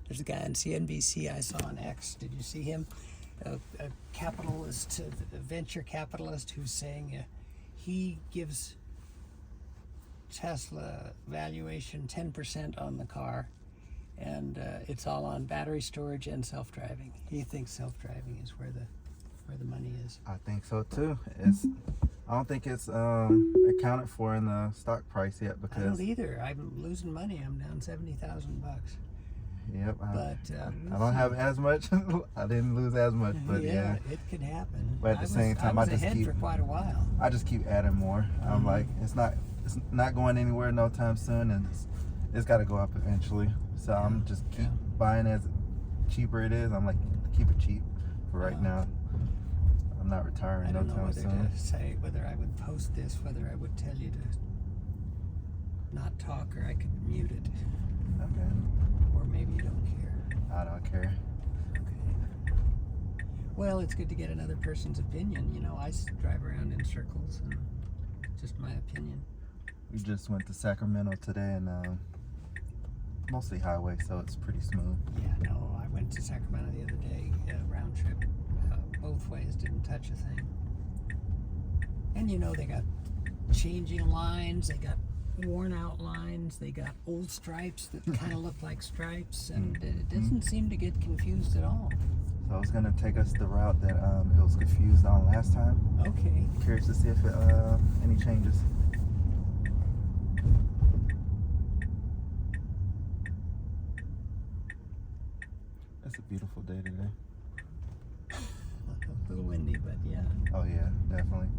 There's a guy on CNBC I saw on X. Did you see him? A capitalist, a venture capitalist who's saying he gives Tesla valuation 10% on the car, and it's all on battery storage and self-driving. He thinks self-driving is where the money is. I think so too. I don't think it's accounted for in the stock price yet because I don't either. I'm losing money. I'm down $70,000. Yep. But I don't have as much. I didn't lose as much, but yeah. It could happen. But at the same time, I was just ahead for quite a while. I just keep adding more. I'm like, it's not going anywhere no time soon, and it's got to go up eventually. So I'm just keep buying as cheaper it is. I'm like, keep it cheap for right now. I'm not retiring no time soon. I don't know whether to say whether I would post this, whether I would tell you to not talk, or I could mute it. Okay. Or maybe you don't care. I don't care. Okay. Well, it's good to get another person's opinion. You know, I drive around in circles, and just my opinion. We just went to Sacramento today, and mostly highway, so it's pretty smooth. Yeah, no, I went to Sacramento the other day, round trip, both ways, didn't touch a thing. And you know, they got changing lines, they got worn out lines, they got old stripes that kind of look like stripes, and it doesn't seem to get confused at all. So it's gonna take us the route that it was confused on last time. Okay. Curious to see if any changes. It's a beautiful day today. A little windy, but yeah. Oh yeah, definitely.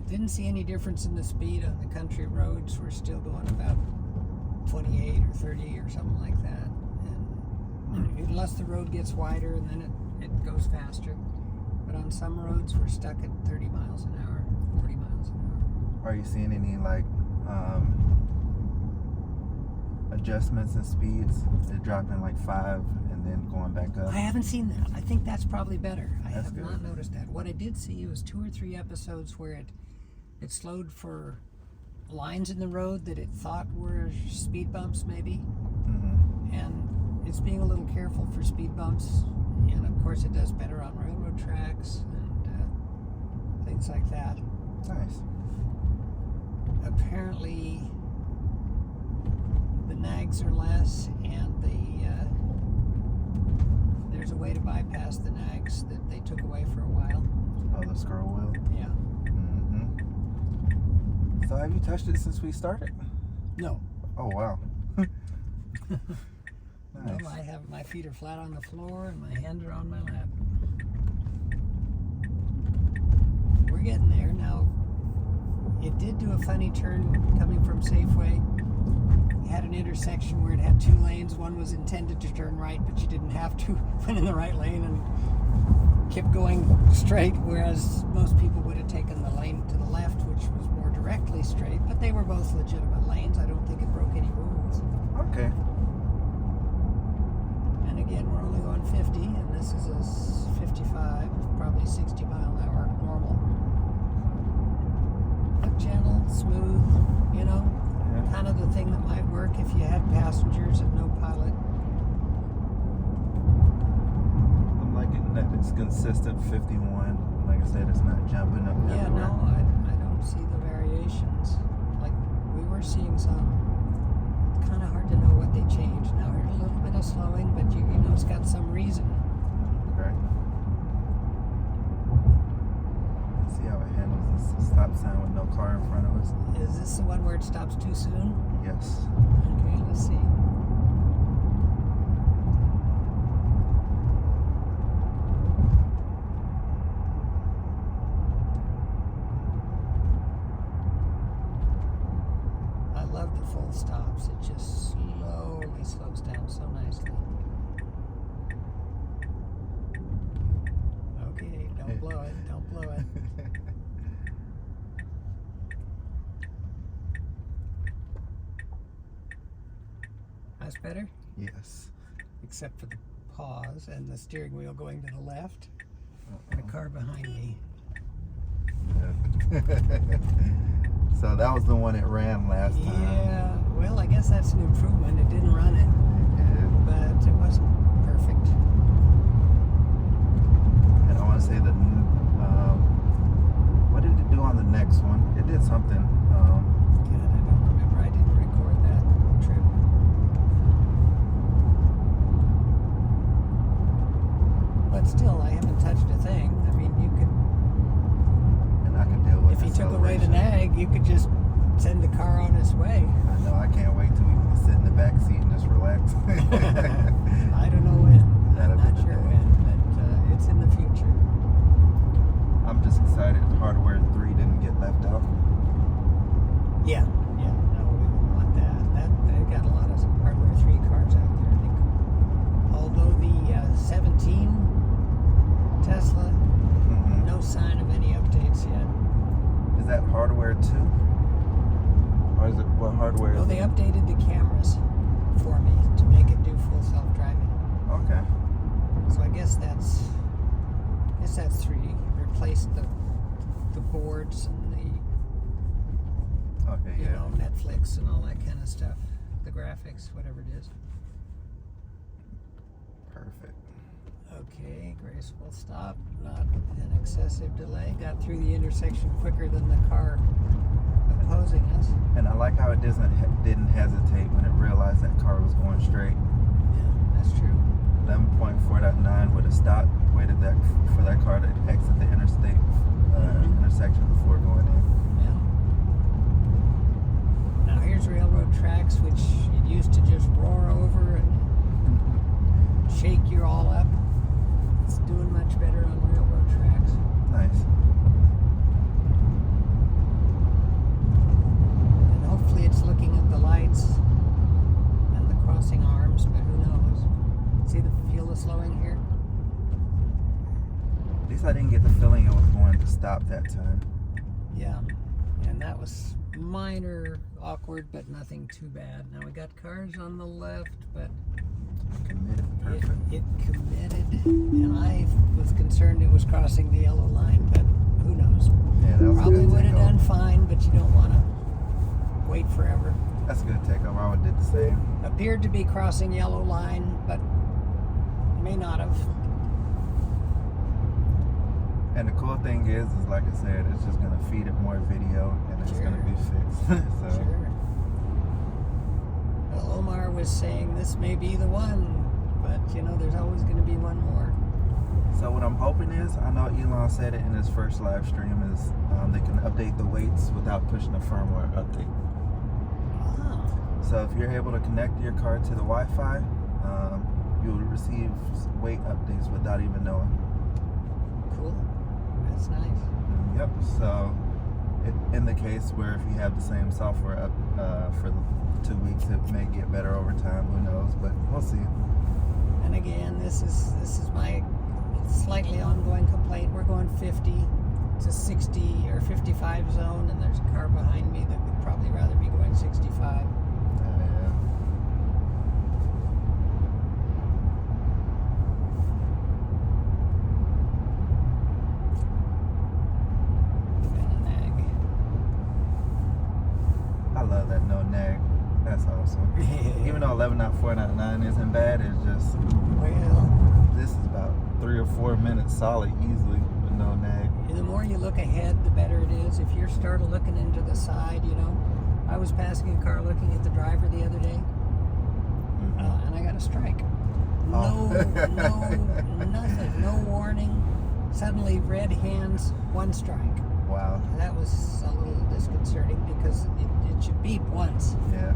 Didn't see any difference in the speed on the country roads. We're still going about 28 or 30 or something like that. And unless the road gets wider, and then it goes faster. But on some roads, we're stuck at 30 miles an hour, 40 miles an hour. Are you seeing any like adjustments in speeds? They're dropping like 5 and then going back up. I haven't seen that. I think that's probably better. I That's have good. not noticed that. What I did see was 2 or 3 episodes where it slowed for lines in the road that it thought were speed bumps, maybe. Mm-hmm. And it's being a little careful for speed bumps. And of course, it does better on railroad tracks and things like that. Nice. Apparently, the nags are less, and there's a way to bypass the nags that they took away for a while. Oh, the scroll wheel. Yeah. Mm-hmm. So have you touched it since we started? No. Oh wow. Nice. No, I have my feet are flat on the floor and my hands are on my lap. We're getting there now. It did do a funny turn coming from Safeway. It had an intersection where it had 2 lanes. One was intended to turn right, but you didn't have to. Went in the right lane and kept going straight, whereas most people would have taken the lane to the left, which was more directly straight. But they were both legitimate lanes. I don't think it broke any rules. Okay. And again, we're only going 50, and this is a 55, probably 60 mile an hour normal. But gentle, smooth, you know, kind of the thing that might work if you had passengers and no pilot. I'm liking that it's consistent 51. Like I said, it's not jumping up Yeah, everywhere. no, I don't see the variations. Like, we were seeing some. Kind of hard to know what they changed. Now, here's a little bit of slowing, but you know it's got some reason. Correct. See how it handles this stop sign with no car in front of us? Is this the one where it stops too soon? Yes. Okay, let's see. I love the full stops. It just slowly slows down so nicely. Okay, don't blow it. Don't blow it. That's better? Yes. Except for the pause and the steering wheel going to the left. And a car behind me. Yeah. So that was the one it ran last time. guess that's an improvement. It didn't run it, but it wasn't perfect. And I want to say that, what did it do on the next one? It did something. God, I don't remember. I didn't record that trip. But still, I haven't touched a thing. I mean, you could, And I can deal with if you took away the acceleration. nag, you could just send the car on its way. I know, I can't wait till we can sit in the back seat and just relax. I don't know when. That'll I'm be not the sure day. when, but it's in the future. I'm just excited Hardware 3 didn't get left out. Yeah, no, we wouldn't want that. They got a lot of Hardware 3 cars out there, I think. Although the 17 Tesla, Mhm. no sign of any updates yet. Is that Hardware 2? Or is it, what hardware No, is they it? updated the cameras for me to make it do full self-driving. Okay. So I guess that's 3. Replaced the boards and Okay, you yeah. know, Netflix and all that kind of stuff. The graphics, whatever it is. Perfect. Okay, graceful stop, not an excessive delay. Got through the intersection quicker than the car opposing us. And I like how it didn't hesitate when it realized that car was going straight. Yeah, that's true. 11.4.9 would have stopped, waited for that car to exit the interstate intersection before going in. Yeah. Now here's railroad tracks, which it used to just roar over and shake you all up. It's doing much better on railroad tracks. Nice. And hopefully it's looking at the lights and the crossing arms, but who knows? See feel the slowing here? At least I didn't get the feeling it was going to stop that time. Yeah. And that was minor awkward, but nothing too bad. Now we got cars on the left, but Committed. Perfect. it committed, and I was concerned it was crossing the yellow line, but who knows? Yeah, that was a Probably good would have takeover. done fine, but you don't want to wait forever. That's a good takeover. I would did the same. Appeared to be crossing yellow line, but may not have. And the cool thing is like I said, it's just gonna feed it more video, and it's gonna be fixed. So Sure. Well, Omar was saying this may be the one, but you know, there's always going to be one more. So what I'm hoping is, I know Elon said it in his first live stream, is they can update the weights without pushing a firmware update. Ah, So if you're able to connect your car to the Wi-Fi, you'll receive weight updates without even knowing. cool. That's nice. Yep. So in the case where if you have the same software up for the 2 weeks, it may get better over time. Who knows? But we'll see. And again, this is my slightly ongoing complaint. We're going 50 to 60 or 55 zone, and there's a car behind me that would probably rather be going 65. And a nag. I love that no nag. That's awesome. Even though 11.4.9 isn't bad, it's just Well, this is about 3 or 4 minutes solid easily with no nag. the more you look ahead, the better it is. If you're started looking into the side, you know, I was passing a car looking at the driver the other day, and I got a strike. No, nothing, no warning. Suddenly, red hands, 1 strike. Wow. That was a little disconcerting because it should beep once. Yeah.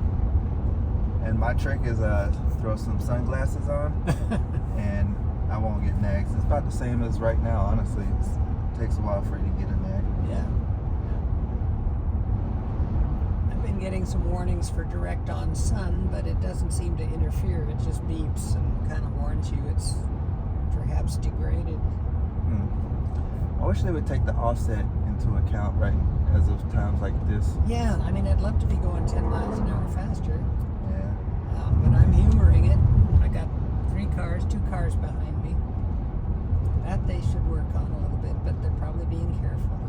And my trick is throw some sunglasses on, and I won't get nags. It's about the same as right now, honestly. It takes a while for you to get a nag. Yeah. I've been getting some warnings for direct on sun, but it doesn't seem to interfere. It just beeps and kind of warns you it's perhaps degraded. I wish they would take the offset into account right as of times like this. Yeah, I mean, I'd love to be going 10 miles an hour faster, Yeah. but I'm humoring it. I got 2 cars behind me. That they should work on a little bit, but they're probably being careful.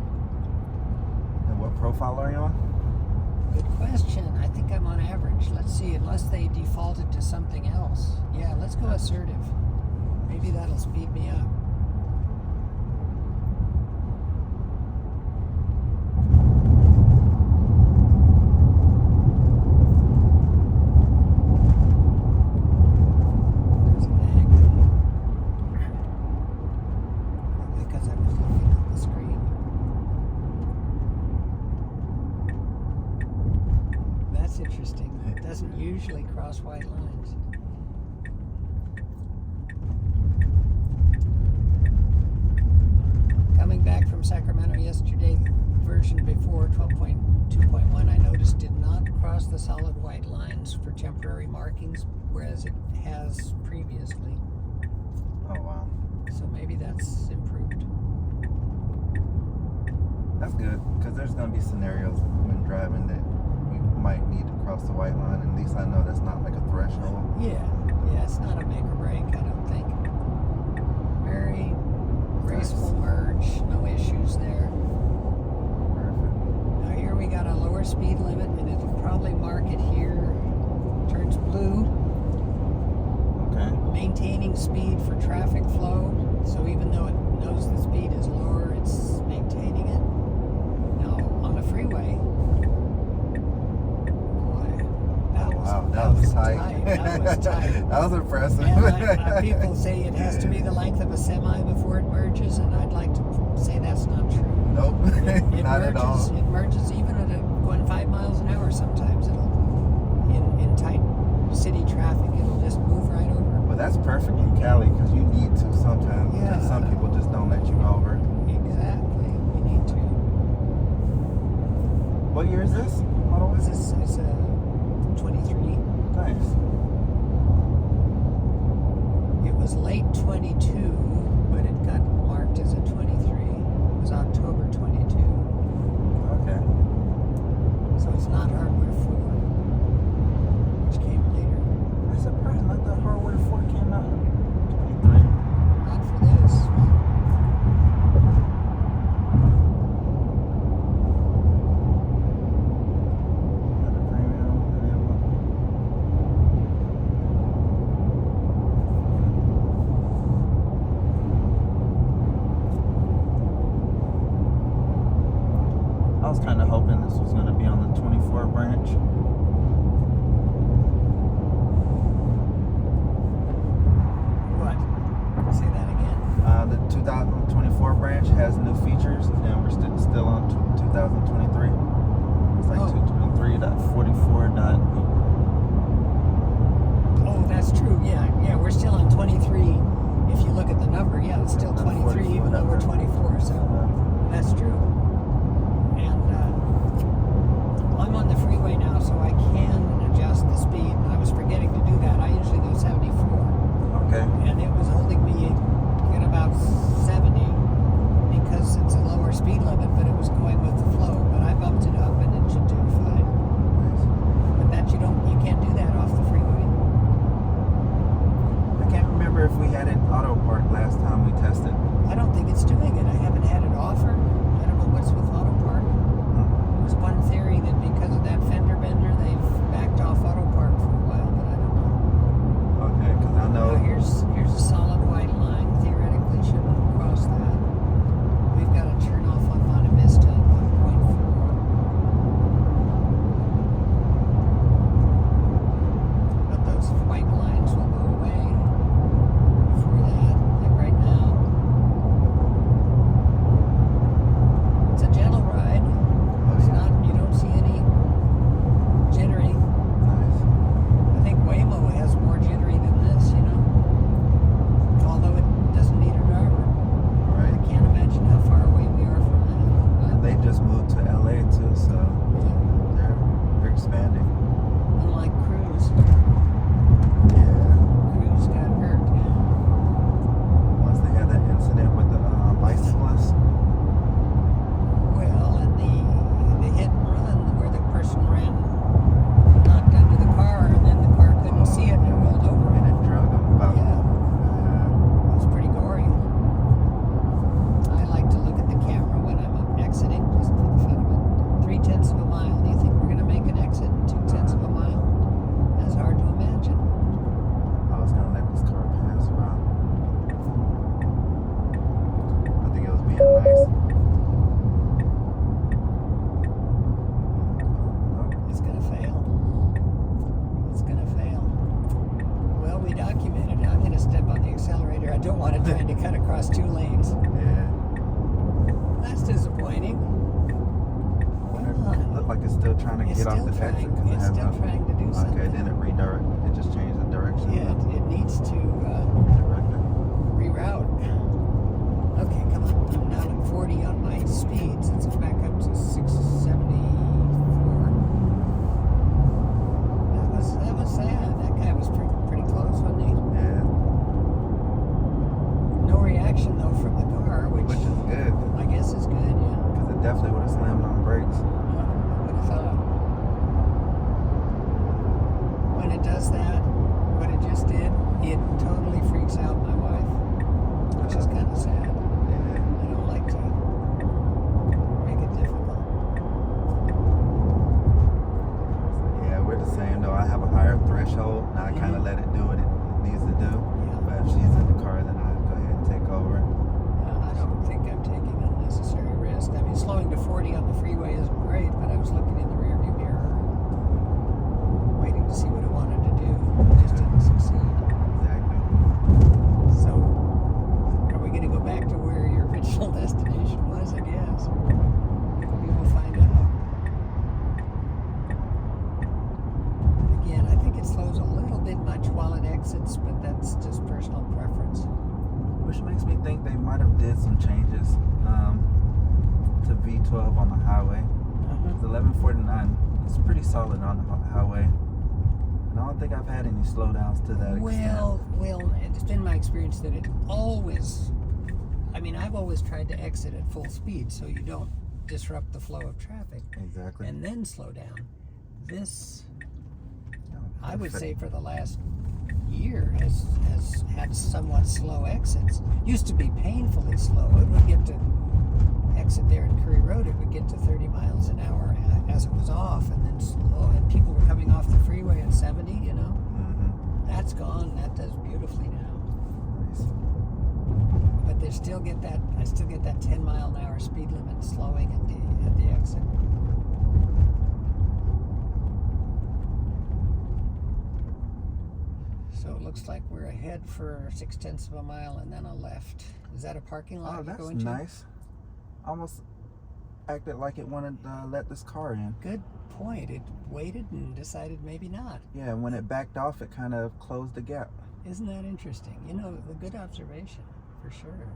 And what profile are you on? Good question. I think I'm on average. Let's see. defaulted to something else. Yeah, let's go assertive. Maybe that'll speed me up. There's an angle. Probably because I was looking at the screen. That's interesting. It doesn't usually cross white lines. Coming back from Sacramento yesterday, version before 12.2.1, I noticed did not cross the solid white lines for temporary markings, whereas it has previously. Oh wow, So maybe that's improved. that's good because there's gonna be scenarios when driving that you might need to cross the white line. At least I know that's not like a threshold. Yeah, it's not a make or break, I don't think. Very graceful merge, no issues there. Perfect. Now here we got a lower speed limit, and it'll probably mark it here. Turns blue. Okay. Maintaining speed for traffic flow. So even though it knows the speed is lower, it's maintaining it. Now on the freeway, boy, That was tight. That was tight. That was impressive. And people say it has to be the length of a semi before it merges, and I'd like to say that's not true. Nope, It not merges, at all. It merges even at going 5 miles an hour sometimes. It'll in tight city traffic, it'll just move right over. But that's perfect in Cali because you need to sometimes. Yeah. Because some people just don't let you over. Exactly. We need to. What year is this? Model? This is a 23. Nice. It was late 22, but it got marked as a 23. It was October 22. Okay. So it's not hardware trying to cut across 2 lanes. Yeah. That's disappointing. It looked like it's still trying to It's get off still the exit. trying. 'Cause it It's has still no- trying to do something. Okay, then it redirect. It just changed the direction. Yeah, it needs to Direct it. reroute. Okay, come on. I'm down at 40 on my speeds. Let's go back up to 674. That was sad. That guy was pretty close, wasn't he? Yeah. No reaction though from the car, which Which is good. I guess is good. Yeah. Because it definitely would have slammed on brakes. I would have thought. When it does that, what it just did, it totally freaks out my wife, which is kind of sad. Yeah. I don't like to make it difficult. Yeah, we're the same though. I have a higher threshold and I kind of let it do what it needs to do. Yeah. But if she's in the car, then I go ahead and take over. I don't think I'm taking unnecessary risk. I mean, slowing to 40 on the freeway isn't great, but I was looking in the rearview mirror, waiting to see what it wanted to do. It just didn't succeed. Exactly. So, are we going to go back to where your original destination was? I guess. We will find out. Again, I think it slows a little bit much while it exits, but that's just personal preference. Which makes me think they might have did some changes to V12 on the highway. It's 1149. It's pretty solid on the highway. And I don't think I've had any slowdowns to that extent. Well, it's been my experience that it always, I mean, I've always tried to exit at full speed so you don't disrupt the flow of traffic Exactly. and then slow down. This, Yeah, I would perfect. say for the last year has had somewhat slow exits. Used to be painfully slow. It would get to exit there in Curry Road, it would get to 30 miles an hour as it was off, and then slow, and people were coming off the freeway at 70, you know. Mhm. That's gone. That does beautifully now. Nice. But I still get that 10 mile an hour speed limit slowing at the exit. So it looks like we're ahead for 0.6 of a mile and then a left. Is that a parking lot Oh, you're that's going to? nice. Almost acted like it wanted to let this car in. Good point. It waited and decided maybe not. Yeah, when it backed off, it kind of closed the gap. Isn't that interesting? You know, a good observation, for sure.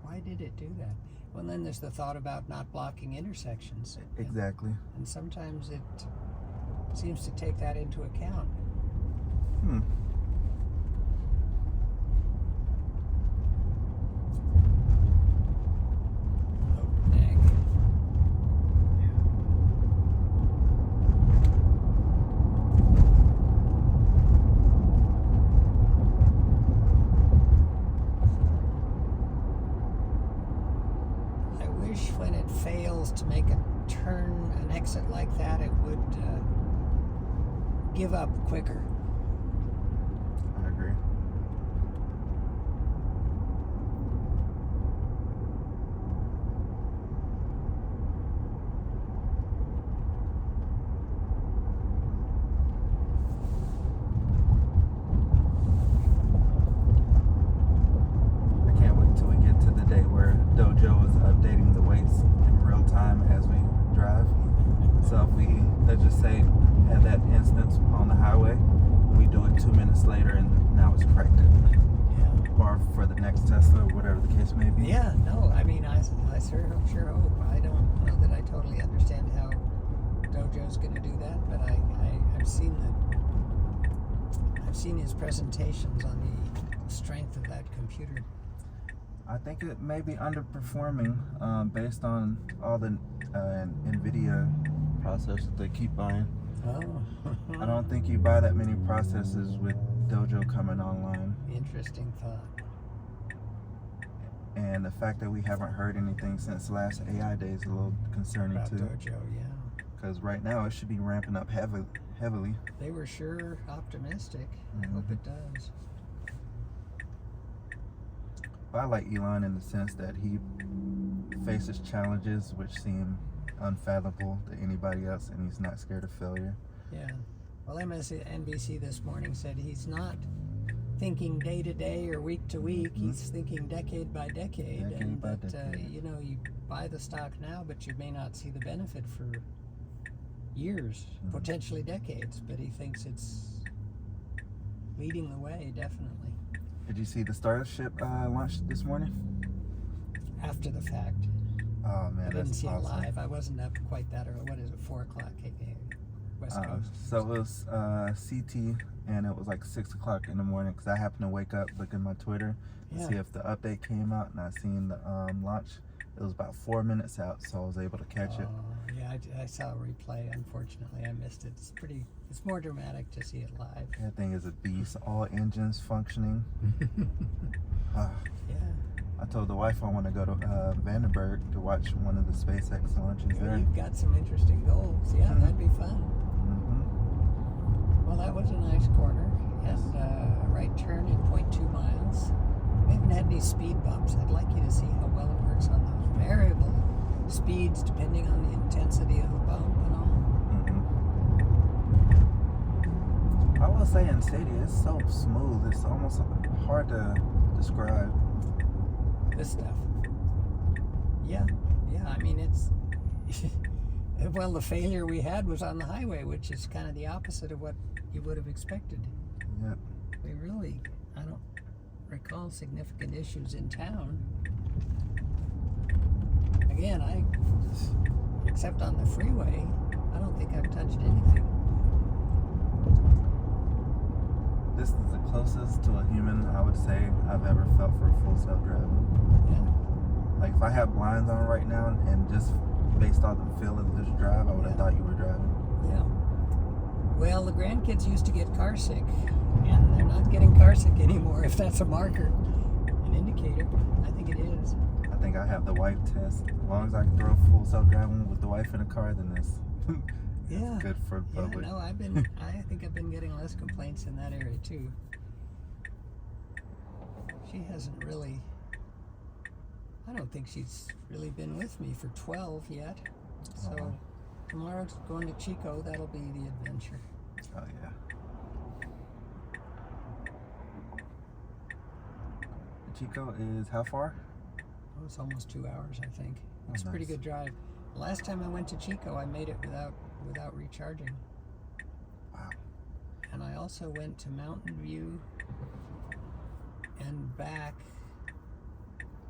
Why did it do that? Well, then there's the thought about not blocking intersections. Exactly. And sometimes it seems to take that into account. Oh, dang. I wish when it fails to make a turn, an exit like that, it would give up quicker. I agree. I can't wait till we get to the day where Dojo is updating the weights in real time as we drive. So if we, let's just say, have that instance on the highway, we do it 2 minutes later and now it's corrected. Yeah. Or for the next Tesla, or whatever the case may be. Yeah, no, I mean, I sure hope. I don't know that I totally understand how Dojo's going to do that, but I've seen his presentations on the strength of that computer. I think it may be underperforming based on all the NVIDIA processors they keep buying. Oh, I don't think you buy that many processors with Dojo coming online. interesting thought. And the fact that we haven't heard anything since the last AI day is a little concerning About too. Dojo, yeah. Because right now it should be ramping up heavily. They were sure optimistic. I hope it does. But I like Elon in the sense that he faces challenges which seem unfathomable to anybody else, and he's not scared of failure. Yeah. Well, MSNBC this morning said he's not thinking day to day or week to week. Mhm. He's thinking decade by decade. Decade and by that, decade. you know, you buy the stock now, but you may not see the benefit for years, Mhm. potentially decades. But he thinks it's leading the way, definitely. Did you see the Starship launch this morning? After the fact. Oh man, I didn't that's see awesome. it live. I wasn't up quite that early. What is it, 4 o'clock West Coast? So it was CT, and it was like 6 o'clock in the morning because I happened to wake up, look at my Twitter, to Yeah. see if the update came out, and I seen the launch. It was about 4 minutes out, so I was able to catch it. Yeah, I saw a replay. Unfortunately, I missed it. It's more dramatic to see it live. That thing is a beast. All engines functioning. Ah, Yeah. I told the wife I want to go to Vandenberg to watch one of the SpaceX launches Yeah, there. you've got some interesting goals. Yeah, that'd be fun. Hmm. Well, that was a nice corner and a right turn in 0.2 miles. We haven't had any speed bumps. I'd like you to see how well it works on those variable speeds depending on the intensity of the bump and all. I will say in city, it's so smooth. It's almost hard to describe. This stuff. Yeah. I mean, it's well, the failure we had was on the highway, which is kind of the opposite of what you would have expected. Yep. I don't recall significant issues in town. Again, except on the freeway, I don't think I've touched anything. This is the closest to a human I would say I've ever felt for full self-driving. Yeah. Like if I had blinds on right now and just based off the feel of this drive, I would have Yeah. thought you were driving. Yeah. Well, the grandkids used to get car sick, and they're not getting car sick anymore, if that's a marker, an indicator. I think it is. I think I have the wife test. As long as I can throw full self-driving with the wife in the car, then it's Yeah. good for Yeah, public. no, I think I've been getting less complaints in that area too. She hasn't really, I don't think she's really been with me for 12 yet. So Oh. tomorrow's going to Chico, that'll be the adventure. Oh yeah. Chico is how far? Oh, it's almost 2 hours, I think. Oh, It's a pretty nice. good drive. Last time I went to Chico, I made it without recharging. Wow. And I also went to Mountain View and back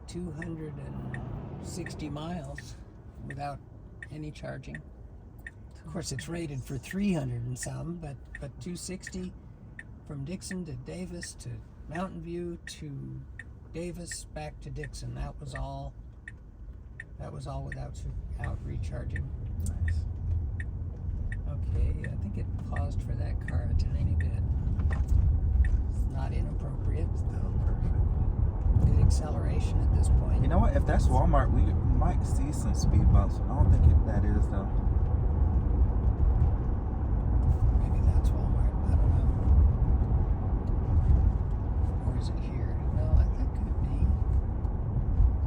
260 miles without any charging. Of course, it's rated for 300 and some, but 260 from Dixon to Davis to Mountain View to Davis back to Dixon. That was all without recharging. Nice. Okay, I think it paused for that car a tiny bit. It's not inappropriate. Still perfect. Good acceleration at this point. You know what? If that's Walmart, we might see some speed bumps. I don't think that is though. Maybe that's Walmart. I don't know. Or is it here? No, that could be.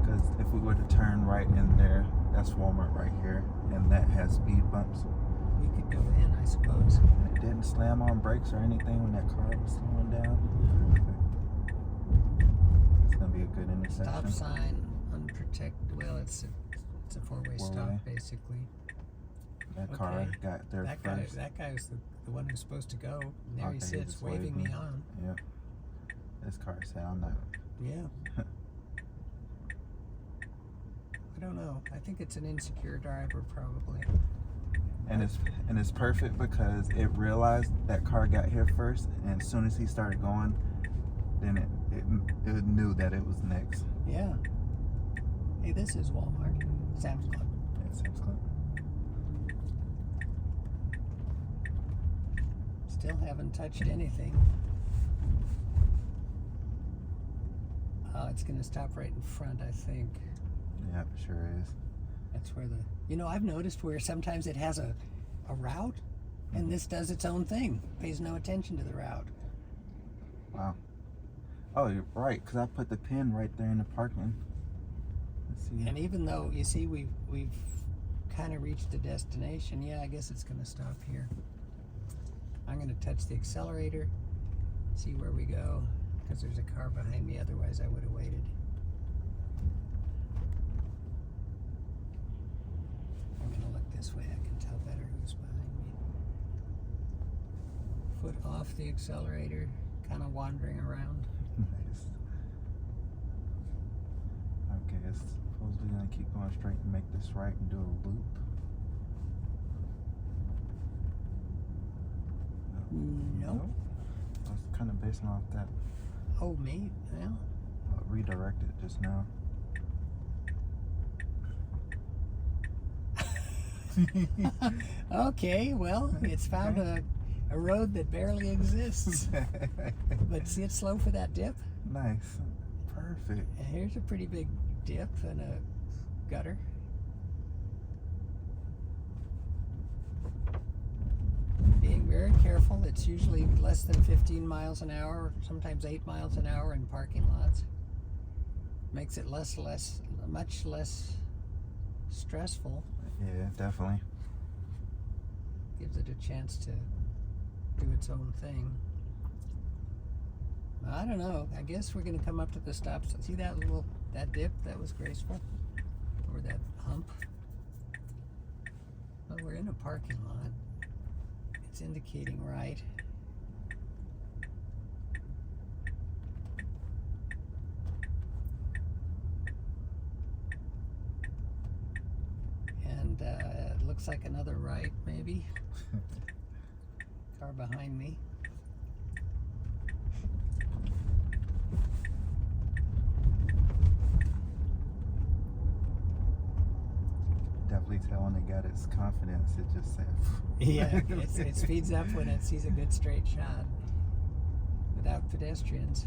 Because if we were to turn right in there, that's Walmart right here, and that has speed bumps. We could go in, I suppose. And it didn't slam on brakes or anything when that car was slowing down. Perfect. It's gonna be a good intersection. Stop sign, unprotected. Well, it's a four-way stop, Four-way. basically. That car Okay. got there That first. guy was the one who's supposed to go. And there he Okay, sits, just waving me on. Yep. This car said, "I'm not." Yeah. I don't know. I think it's an insecure driver, probably. And it's perfect because it realized that car got here first, and as soon as he started going, then it knew that it was next. Yeah. Hey, this is Walmart. Sam's Club. Yeah, Sam's Club. Still haven't touched anything. It's going to stop right in front, I think. Yeah, it sure is. That's where I've noticed where sometimes it has a route, and this does its own thing. Pays no attention to the route. Wow. Oh, you're right, because I put the pin right there in the parking. Let's see. And even though, you see, we've kind of reached the destination, yeah, I guess it's going to stop here. I'm going to touch the accelerator, see where we go. because there's a car behind me. Otherwise, I would have waited. I'm going to look this way. I can tell better who's behind me. Foot off the accelerator, kind of wandering around. Nice. Okay, it's supposedly gonna keep going straight and make this right and do a loop. Nope. I was kind of basing off that. Oh, me? Well, Redirected just now. okay, well, it's found a road that barely exists. But see, it's slow for that dip. Nice. Perfect. And here's a pretty big dip and a gutter. Being very careful. It's usually less than 15 miles an hour, sometimes 8 miles an hour in parking lots. Makes it much less stressful. Yeah, definitely. Gives it a chance to do its own thing. I don't know. I guess we're going to come up to the stop. See that dip? That was graceful. Or that hump. Well, we're in a parking lot. It's indicating right. And it looks like another right, maybe. Car behind me. Definitely tell when it got its confidence. It just said. Yeah, it speeds up when it sees a good straight shot without pedestrians.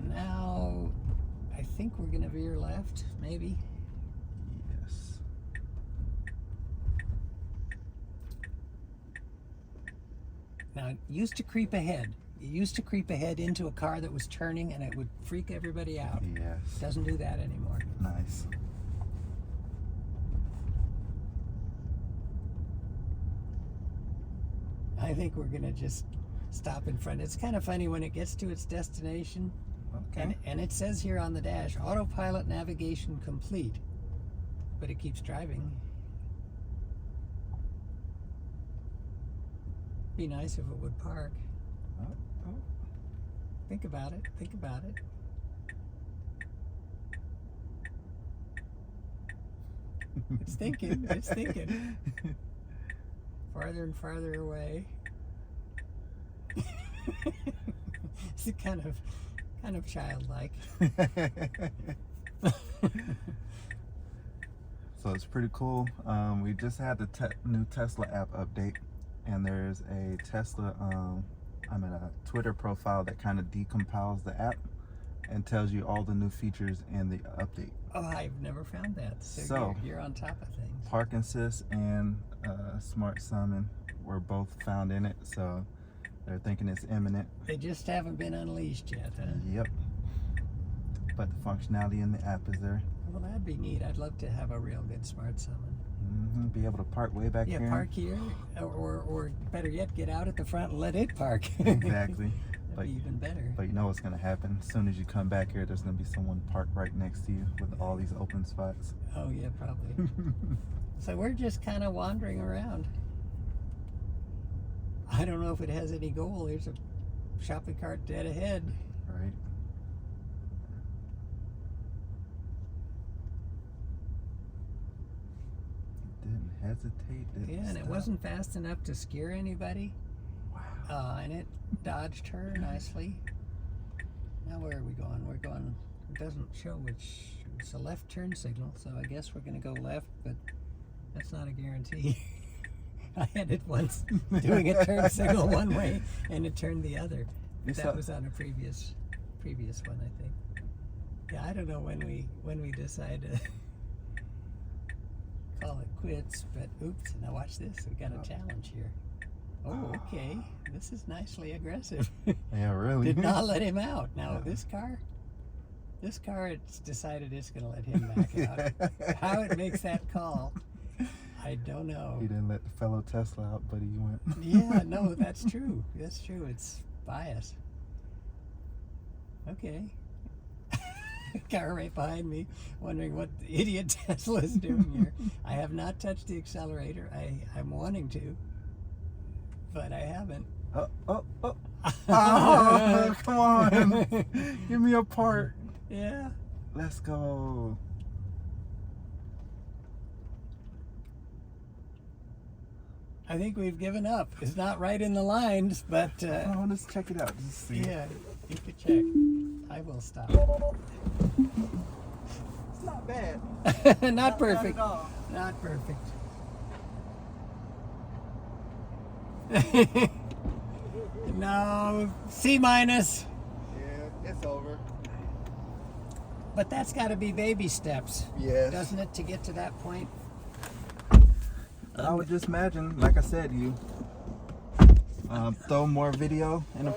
Now, I think we're going to veer left, maybe. Yes. Now, it used to creep ahead. It used to creep ahead into a car that was turning, and it would freak everybody out. Yes. It doesn't do that anymore. Nice. I think we're going to just stop in front. It's kind of funny when it gets to its destination. Okay. And it says here on the dash, autopilot navigation complete. But it keeps driving. Be nice if it would park. Oh. Think about it. Think about it. It's thinking. It's thinking. Farther and farther away. It's kind of childlike. So it's pretty cool. We just had the new Tesla app update, and there's a Tesla a Twitter profile that kind of decompiles the app and tells you all the new features in the update. Oh, I've never found that. So you're on top of things. Park Assist and Smart Summon were both found in it, so they're thinking it's imminent. They just haven't been unleashed yet, huh? Yep. But the functionality in the app is there. Well, that'd be neat. I'd love to have a real good Smart Summon. Be able to park way back here. Yeah, park here, or better yet, get out at the front and let it park. Exactly. That'd be even better. But you know what's going to happen? As soon as you come back here, there's going to be someone parked right next to you with all these open spots. Oh, yeah, probably. So we're just kind of wandering around. I don't know if it has any goal. There's a shopping cart dead ahead. Right. Didn't hesitate. Didn't And it stop. wasn't fast enough to scare anybody. Wow. And it dodged her nicely. Now where are we going? We're going, it doesn't show which, it's a left turn signal, so I guess we're going to go left, but that's not a guarantee. I had it once doing a turn signal one way and it turned the other. That was on a previous one, I think. Yeah, I don't know when we decide to call it quits, but oops, now watch this. We got a challenge here. Oh, okay. This is nicely aggressive. Yeah, really. Did not let him out. Now this car, it's decided it's going to let him back out. How it makes that call, I don't know. He didn't let the fellow Tesla out, but he went. Yeah, no, that's true. That's true. It's bias. Okay. Car right behind me, wondering what the idiot Tesla is doing here. I have not touched the accelerator. I'm wanting to, but I haven't. Oh, come on. Give me a part. Yeah. Let's go. I think we've given up. It's not right in the lines, but Oh, let's check it out. Just see. yeah, you could check. I will stop. It's not bad. Not perfect. Not at all. Not perfect. No, C minus. Yeah, it's over. But that's got to be baby steps, Yes. doesn't it, to get to that point? I would just imagine, like I said, you throw more video in a